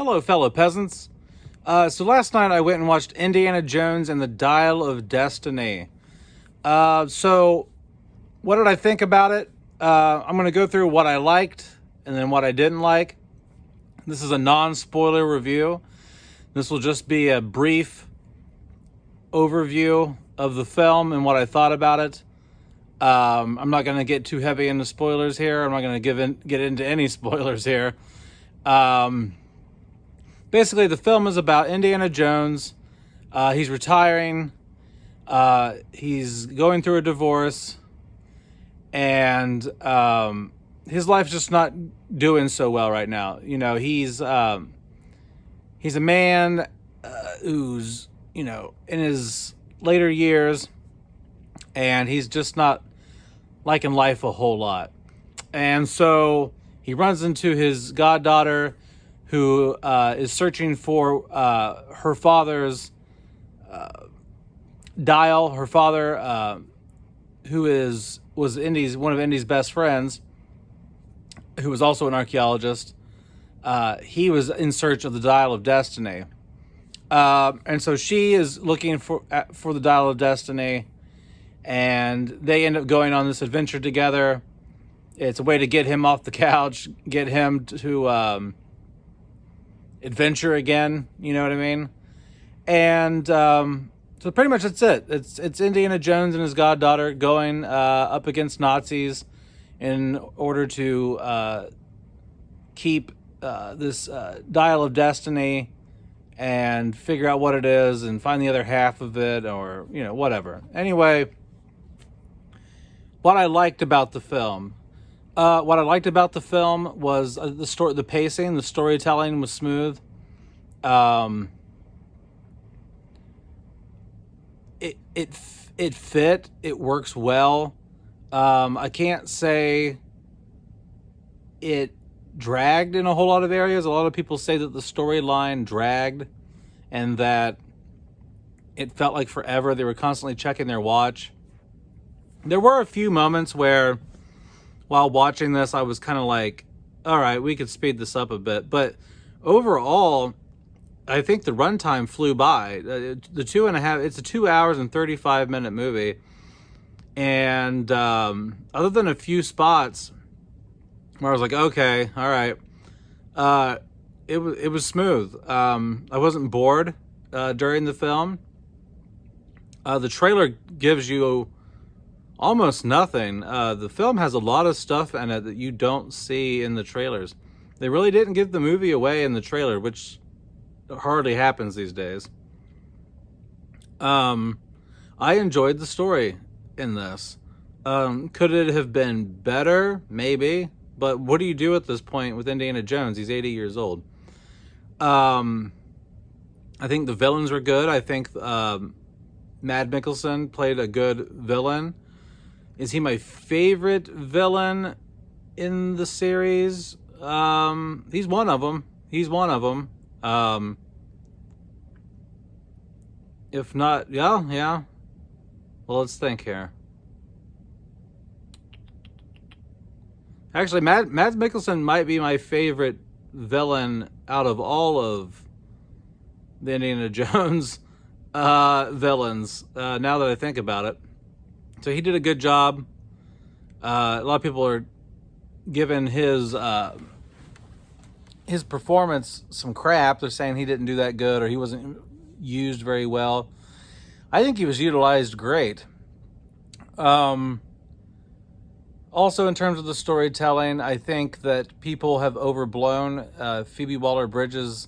Hello, fellow peasants. So last night I went and watched Indiana Jones and the Dial of Destiny. So what did I think about it? I'm going to go through what I liked and then what I didn't like. This is a non-spoiler review. This will just be a brief overview of the film and what I thought about it. I'm not going to get too heavy into spoilers here. I'm not going to get into any spoilers here. Basically, the film is about Indiana Jones. He's retiring. He's going through a divorce. And his life's just not doing so well right now. You know, he's a man who's, in his later years. And he's just not liking life a whole lot. And so he runs into his goddaughter, who is searching for her father's dial. Her father, who was one of Indy's best friends, who was also an archaeologist. He was in search of the Dial of Destiny, and so she is looking for the Dial of Destiny, and they end up going on this adventure together. It's a way to get him off the couch, get him to adventure again, you know what I mean? And so pretty much that's it. It's Indiana Jones and his goddaughter going up against Nazis in order to keep this Dial of Destiny and figure out what it is and find the other half of it, or whatever. Anyway, what I liked about the film. What I liked about the film was the pacing, the storytelling was smooth. It fit. It works well. I can't say it dragged in a whole lot of areas. A lot of people say that the storyline dragged and that it felt like forever. They were constantly checking their watch. There were a few moments where, while watching this, I was kind of like, all right, we could speed this up a bit. But overall, I think the runtime flew by. It's a 2 hours and 35-minute movie. And other than a few spots where I was like, okay, all right, it was smooth. I wasn't bored during the film. The trailer gives you almost nothing. The film has a lot of stuff in it that you don't see in the trailers. They really didn't give the movie away in the trailer, which hardly happens these days. I enjoyed the story in this. Could it have been better? Maybe. But what do you do at this point with Indiana Jones? He's 80 years old. I think the villains were good. I think Mad Mikkelsen played a good villain. Is he my favorite villain in the series? He's one of them. If not, yeah. Well, let's think here. Actually, Mads Mikkelsen might be my favorite villain out of all of the Indiana Jones villains, now that I think about it. So he did a good job. A lot of people are giving his performance some crap. They're saying he didn't do that good, or he wasn't used very well. I think he was utilized great. Also, in terms of the storytelling, I think that people have overblown Phoebe Waller-Bridge's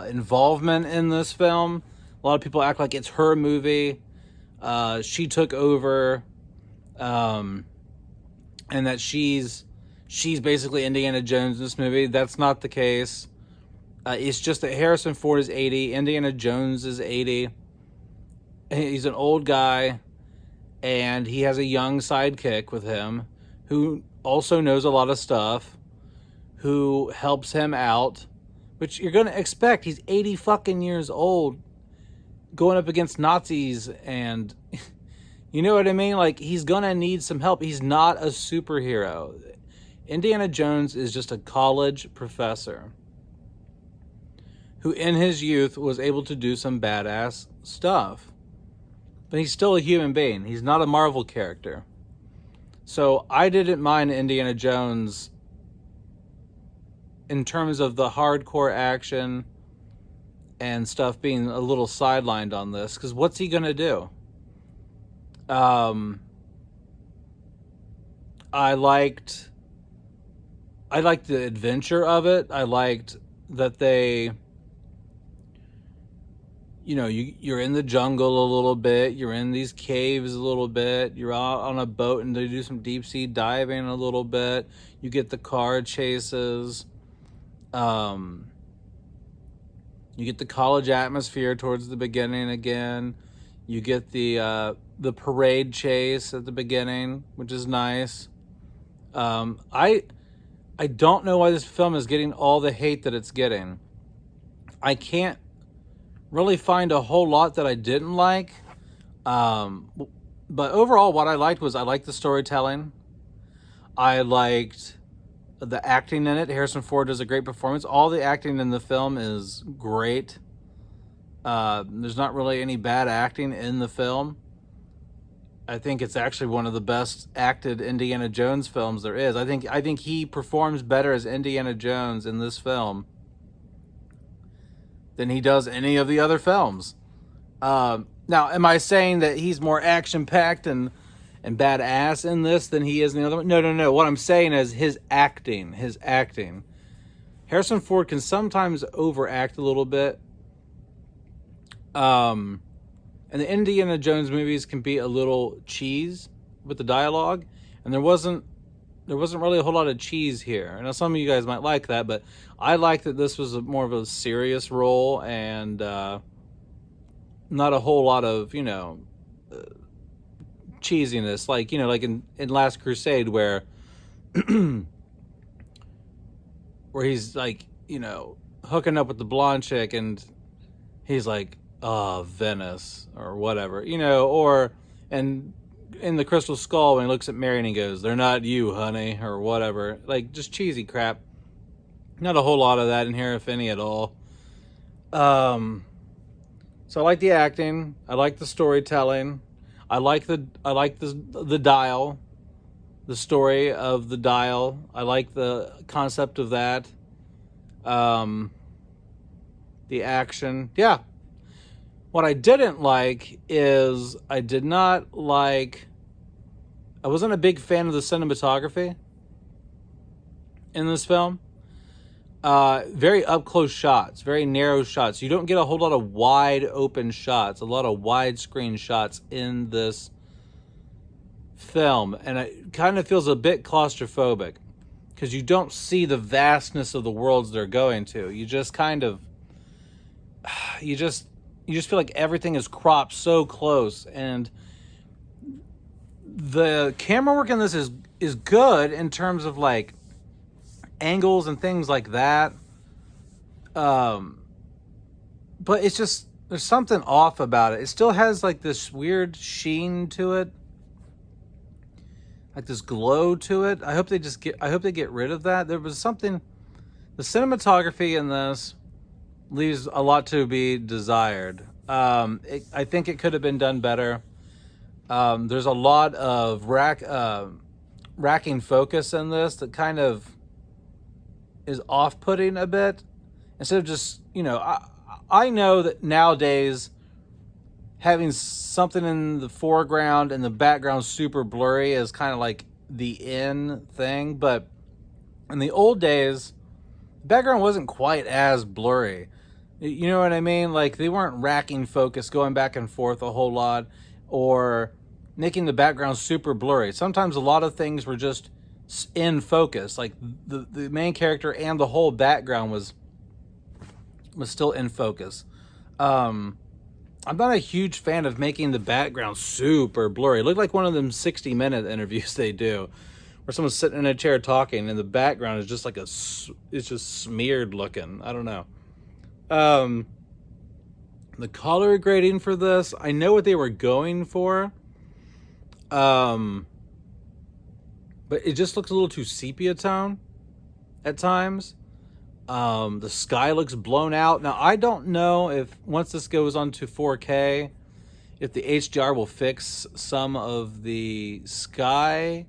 involvement in this film. A lot of people act like it's her movie. She took over, and that she's basically Indiana Jones in this movie. That's not the case. It's just that Harrison Ford is 80, Indiana Jones is 80. He's an old guy, and he has a young sidekick with him who also knows a lot of stuff, who helps him out, which you're going to expect. He's 80 fucking years old, going up against Nazis, and you know what I mean? Like, he's gonna need some help. He's not a superhero. Indiana Jones is just a college professor. who in his youth was able to do some badass stuff. But he's still a human being. He's not a Marvel character. So I didn't mind Indiana Jones in terms of the hardcore action and stuff being a little sidelined on this, because what's he gonna do? I liked the adventure of it. I liked that they, you're in the jungle a little bit, you're in these caves a little bit, you're out on a boat and they do some deep sea diving a little bit. You get the car chases. You get the college atmosphere towards the beginning again. You get the parade chase at the beginning, which is nice. I don't know why this film is getting all the hate that it's getting. I can't really find a whole lot that I didn't like. But overall, what I liked was I liked the storytelling. I liked the acting in it. Harrison Ford does a great performance. All the acting in the film is great. There's not really any bad acting in the film. I think it's actually one of the best acted Indiana Jones films there is. I think he performs better as Indiana Jones in this film than he does any of the other films. Now, am I saying that he's more action-packed and badass in this than he is in the other one? No. What I'm saying is his acting. Harrison Ford can sometimes overact a little bit. And the Indiana Jones movies can be a little cheese with the dialogue, and there wasn't really a whole lot of cheese here. Now, some of you guys might like that, but I like that this was more of a serious role and not a whole lot of cheesiness, like in Last Crusade, where he's like hooking up with the blonde chick and he's like, oh, Venice or whatever, and in the Crystal Skull when he looks at Mary and he goes, they're not you, honey, or whatever, like just cheesy crap. Not a whole lot of that in here, if any at all. So I like the acting, I like the storytelling, I like the dial, the story of the dial. I like the concept of that. The action. Yeah. What I didn't like is I wasn't a big fan of the cinematography in this film. Very up-close shots, very narrow shots. You don't get a whole lot of wide open shots, a lot of widescreen shots in this film. And it kind of feels a bit claustrophobic because you don't see the vastness of the worlds they're going to. You just feel like everything is cropped so close. And the camera work in this is good in terms of like angles and things like that. But it's just, there's something off about it. It still has like this weird sheen to it, like this glow to it. I hope they get rid of that. There was something, the cinematography in this leaves a lot to be desired. I think it could have been done better. There's a lot of racking focus in this that kind of is off-putting a bit. Instead of just, I know that nowadays having something in the foreground and the background super blurry is kind of like the in thing, but in the old days, the background wasn't quite as blurry. You know what I mean? Like, they weren't racking focus, going back and forth a whole lot, or making the background super blurry. Sometimes a lot of things were just in focus. Like, the main character and the whole background was still in focus. I'm not a huge fan of making the background super blurry. It looked like one of them 60-minute interviews they do, where someone's sitting in a chair talking, and the background is just like it's just smeared looking. I don't know. The color grading for this, I know what they were going for. But it just looks a little too sepia tone at times. The sky looks blown out. Now, I don't know if once this goes on to 4K, if the HDR will fix some of the sky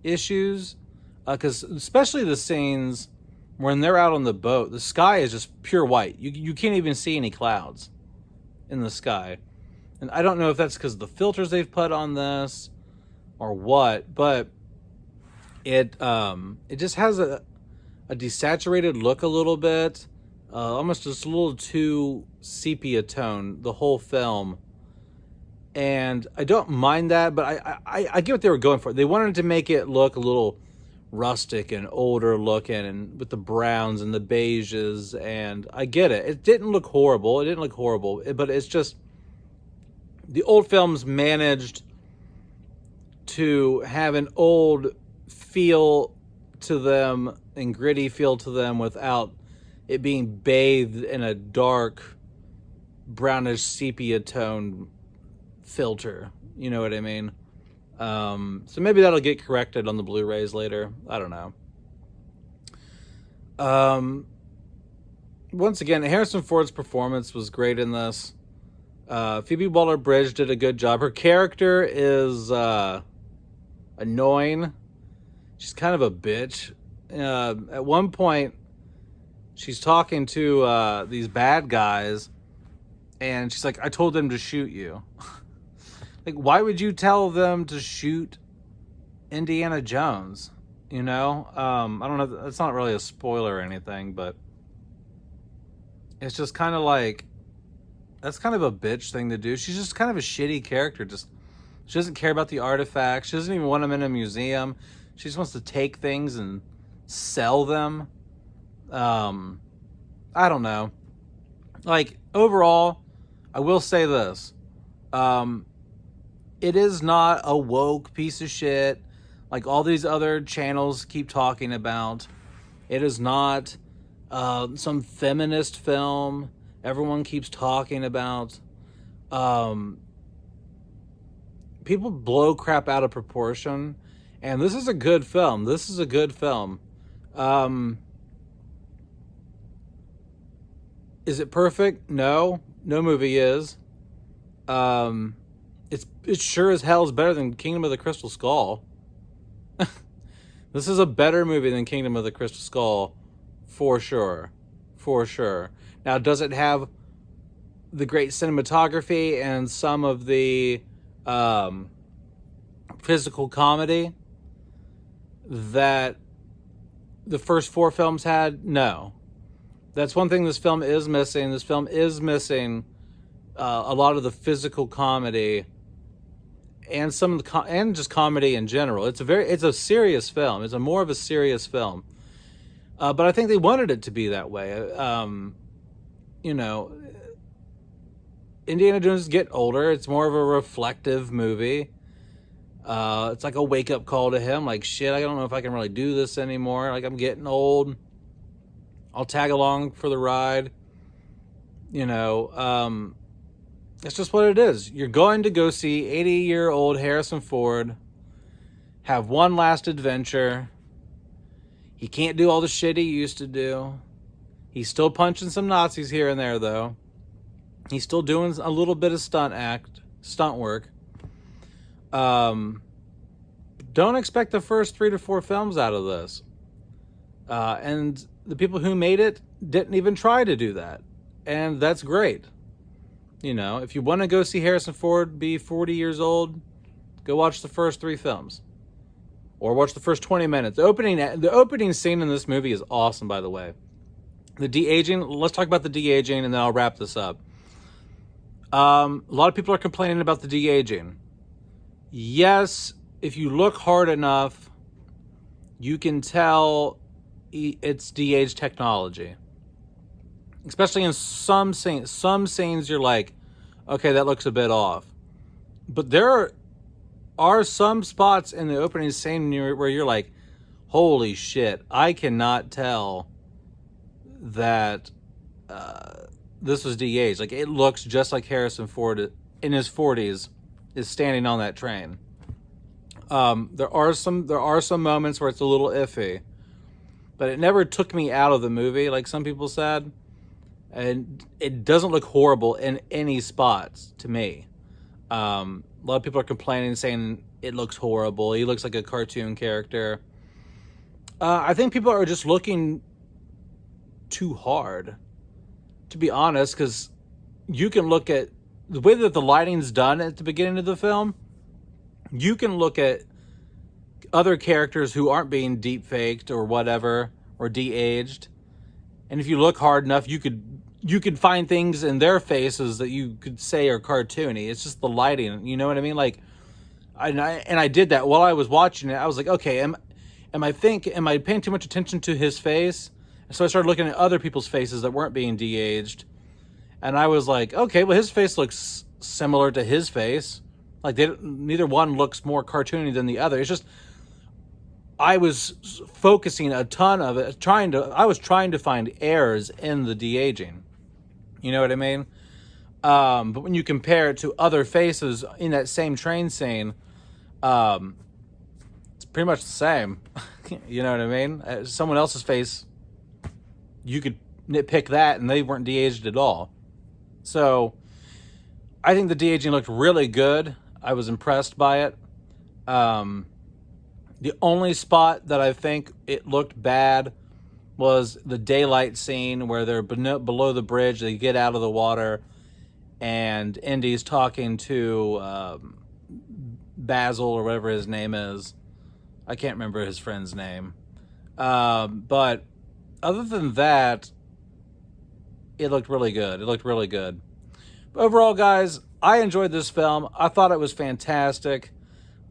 issues. Because especially the scenes when they're out on the boat, the sky is just pure white. You can't even see any clouds in the sky. And I don't know if that's because of the filters they've put on this or what, but it just has a desaturated look a little bit, almost just a little too sepia tone the whole film. And I don't mind that, but I get what they were going for. They wanted to make it look a little rustic and older looking, and with the browns and the beiges, and I get it. It didn't look horrible. But it's just the old films managed to have an old feel to them and gritty feel to them without it being bathed in a dark brownish sepia tone filter. You know what I mean? So maybe that'll get corrected on the Blu-rays later. I don't know. Once again, Harrison Ford's performance was great in this. Phoebe Waller-Bridge did a good job. Her character is annoying. She's kind of a bitch. At one point, she's talking to these bad guys, and she's like, I told them to shoot you. Like, why would you tell them to shoot Indiana Jones? You know? I don't know. It's not really a spoiler or anything, but it's just kind of like, that's kind of a bitch thing to do. She's just kind of a shitty character. She doesn't care about the artifacts. She doesn't even want them in a museum. She just wants to take things and sell them. I don't know. Like, overall, I will say this. It is not a woke piece of shit like all these other channels keep talking about. It is not some feminist film everyone keeps talking about. People blow crap out of proportion, and this is a good film. Is it perfect? No movie is. It sure as hell is better than Kingdom of the Crystal Skull. This is a better movie than Kingdom of the Crystal Skull, for sure. Now, does it have the great cinematography and some of the physical comedy that the first four films had? No. That's one thing this film is missing. This film is missing a lot of the physical comedy and some of the and just comedy in general. It's a serious film. It's more of a serious film. But I think they wanted it to be that way. You know, Indiana Jones get older. It's more of a reflective movie. It's like a wake-up call to him. Like, shit, I don't know if I can really do this anymore. Like, I'm getting old. I'll tag along for the ride. You know, that's just what it is. You're going to go see 80-year-old Harrison Ford have one last adventure. He can't do all the shit he used to do. He's still punching some Nazis here and there, though. He's still doing a little bit of stunt work. Don't expect the first 3 to 4 films out of this. And the people who made it didn't even try to do that. And that's great. You know, if you want to go see Harrison Ford be 40 years old, go watch the first 3 films. Or watch the first 20 minutes. The opening scene in this movie is awesome, by the way. The de-aging, let's talk about the de-aging and then I'll wrap this up. A lot of people are complaining about the de-aging. Yes, if you look hard enough, you can tell it's de-aged technology. Especially in some scenes. Some scenes you're like, okay, that looks a bit off. But there are some spots in the opening scene where you're like, holy shit, I cannot tell that this was de-aged. Like, it looks just like Harrison Ford in his 40s is standing on that train. There are some moments where it's a little iffy. but it never took me out of the movie, like some people said. And it doesn't look horrible in any spots to me. A lot of people are complaining, saying it looks horrible. He looks like a cartoon character. I think people are just looking too hard, to be honest, because you can look at the way that the lighting's done at the beginning of the film. You can look at other characters who aren't being deep faked or whatever, or de-aged, and if you look hard enough, you could find things in their faces that you could say are cartoony. It's just the lighting, you know what I mean? Like, I did that while I was watching it. I was like, okay, am I paying too much attention to his face? So I started looking at other people's faces that weren't being de-aged, and I was like, okay, well, his face looks similar to his face. Like, neither one looks more cartoony than the other. It's just, I was focusing a ton of it, I was trying to find errors in the de-aging. You know what I mean? But when you compare it to other faces in that same train scene, it's pretty much the same. You know what I mean? Someone else's face, you could nitpick that, and they weren't de-aged at all. So I think the de-aging looked really good. I was impressed by it. The only spot that I think it looked bad was the daylight scene where they're below the bridge. They get out of the water, and Indy's talking to Basil, or whatever his name is. I can't remember his friend's name. But other than that, it looked really good. It looked really good. But overall, guys, I enjoyed this film. I thought it was fantastic.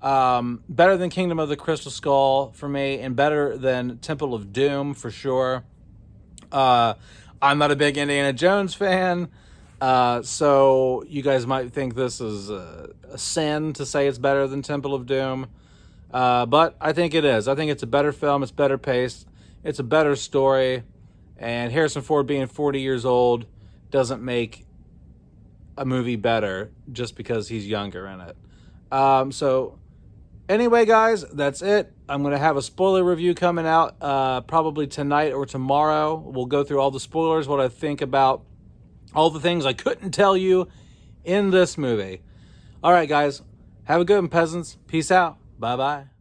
Better than Kingdom of the Crystal Skull for me, and better than Temple of Doom for sure. I'm not a big Indiana Jones fan, so you guys might think this is a sin to say it's better than Temple of Doom, but I think it is. I think it's a better film. It's better paced. It's a better story, and Harrison Ford being 40 years old doesn't make a movie better just because he's younger in it. So anyway, guys, that's it. I'm going to have a spoiler review coming out probably tonight or tomorrow. We'll go through all the spoilers, what I think about all the things I couldn't tell you in this movie. All right, guys, have a good one, peasants. Peace out. Bye-bye.